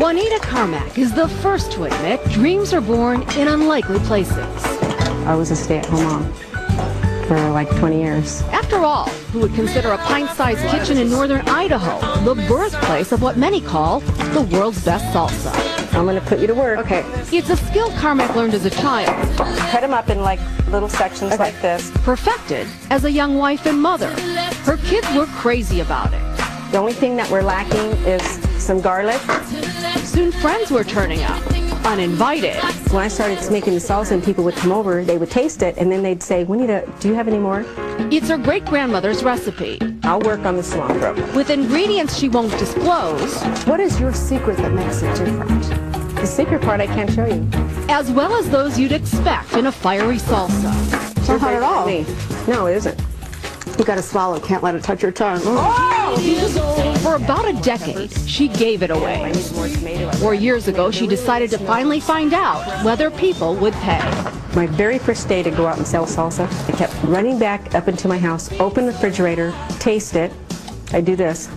Juanita Carmack is the first to admit dreams are born in unlikely places. I was a stay-at-home mom for like 20 years. After all, who would consider a pint-sized kitchen in northern Idaho the birthplace of what many call the world's best salsa? I'm going to put you to work. Okay. It's a skill Carmack learned as a child, Cut them up in like little sections like this. perfected as a young wife and mother. Her kids were crazy about it. The only thing that we're lacking is some garlic. Soon friends were turning up, uninvited. When I started making the salsa and people would come over, they would taste it and then they'd say, Juanita, do you have any more? It's her great-grandmother's recipe, I'll work on the cilantro. with ingredients she won't disclose, What is your secret that makes it different? The secret part I can't show you. as well as those you'd expect in a fiery salsa. It's not hard at all. No, it isn't. You gotta swallow, can't let it touch your tongue. For about a decade, she gave it away. 4 years ago, she decided to finally find out whether people would pay. My very first day to go out and sell salsa, I kept running back up into my house, open the refrigerator, taste it. I do this.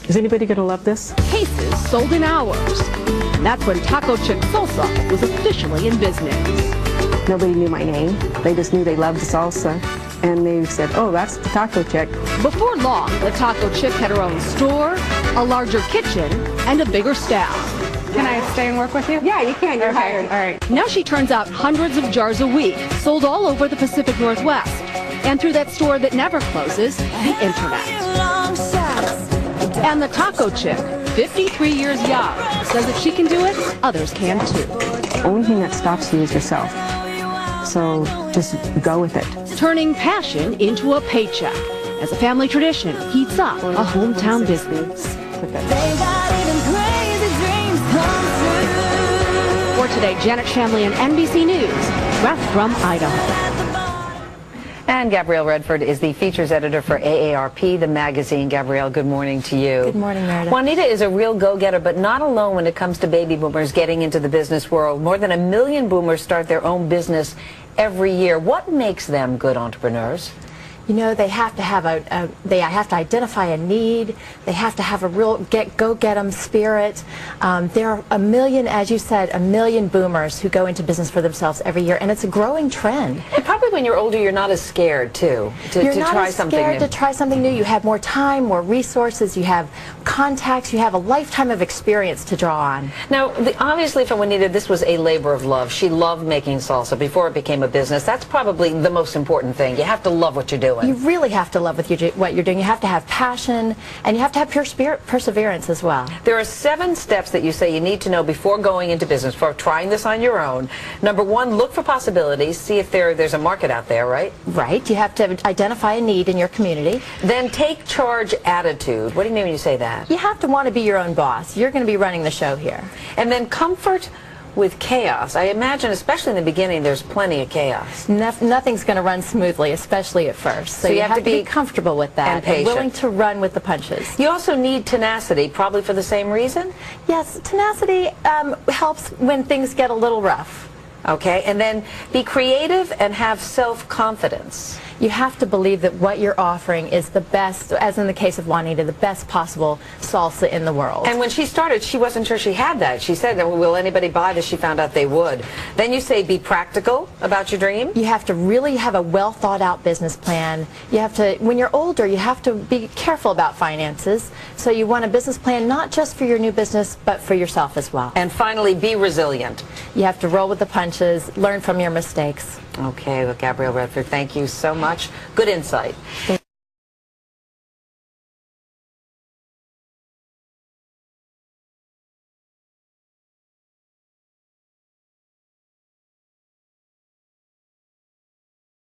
Is anybody going to love this? Cases sold in hours. And that's when Taco Chick Salsa was officially in business. Nobody knew my name. They just knew they loved the salsa. And they said, oh, that's the Taco Chick. Before long, the Taco Chick had her own store, a larger kitchen, and a bigger staff. Can I stay and work with you? Yeah, you can. You're hired. All right. Now she turns out hundreds of jars a week, sold all over the Pacific Northwest. And through that store that never closes, the internet. And the Taco Chick, 53 years young, says if she can do it, others can too. The only thing that stops you is yourself. So just go with it. Turning passion into a paycheck as a family tradition heats up a hometown business. For today, Janet Shamlian, NBC News, direct from Idaho. And Gabrielle Redford is the features editor for AARP, the magazine. Gabrielle, good morning to you. Good morning, Meredith. Juanita is a real go-getter, but not alone when it comes to baby boomers getting into the business world. More than 1 million boomers start their own business every year. What makes them good entrepreneurs? You know, they have to have they have to identify a need. They have to have a real go-get-em spirit. There are 1 million, as you said, 1 million boomers who go into business for themselves every year, and it's a growing trend. And probably when you're older, you're not as scared, too, to You're not try as something scared new. to try something new. You have more time, more resources, you have contacts, you have a lifetime of experience to draw on. Now, obviously for Juanita, this was a labor of love. She loved making salsa before it became a business. That's probably the most important thing. You have to love what you're doing. You really have to love what you're doing. You have to have passion, and you have to have pure spirit, perseverance as well. There are 7 steps that you say you need to know before going into business, for trying this on your own. Number 1, look for possibilities. See if there's a market out there, right? Right. You have to identify a need in your community. Then take charge attitude. What do you mean when you say that? You have to want to be your own boss. You're going to be running the show here. And then comfort with chaos. I imagine, especially in the beginning, there's plenty of chaos. Nothing's going to run smoothly, especially at first. So you have to be comfortable with that and patient. willing to run with the punches. You also need tenacity, probably for the same reason? Yes, tenacity helps when things get a little rough. Okay, and then be creative and have self-confidence. You have to believe that what you're offering is the best, as in the case of Juanita, the best possible salsa in the world. And when she started, she wasn't sure she had that. She said, will anybody buy this? She found out they would. Then you say be practical about your dream. You have to really have a well thought out business plan. You have to, when you're older, you have to be careful about finances. So you want a business plan not just for your new business, but for yourself as well. And finally, be resilient. You have to roll with the punches, learn from your mistakes. Okay, well, Gabrielle Redford, thank you so much. Good insight. Thank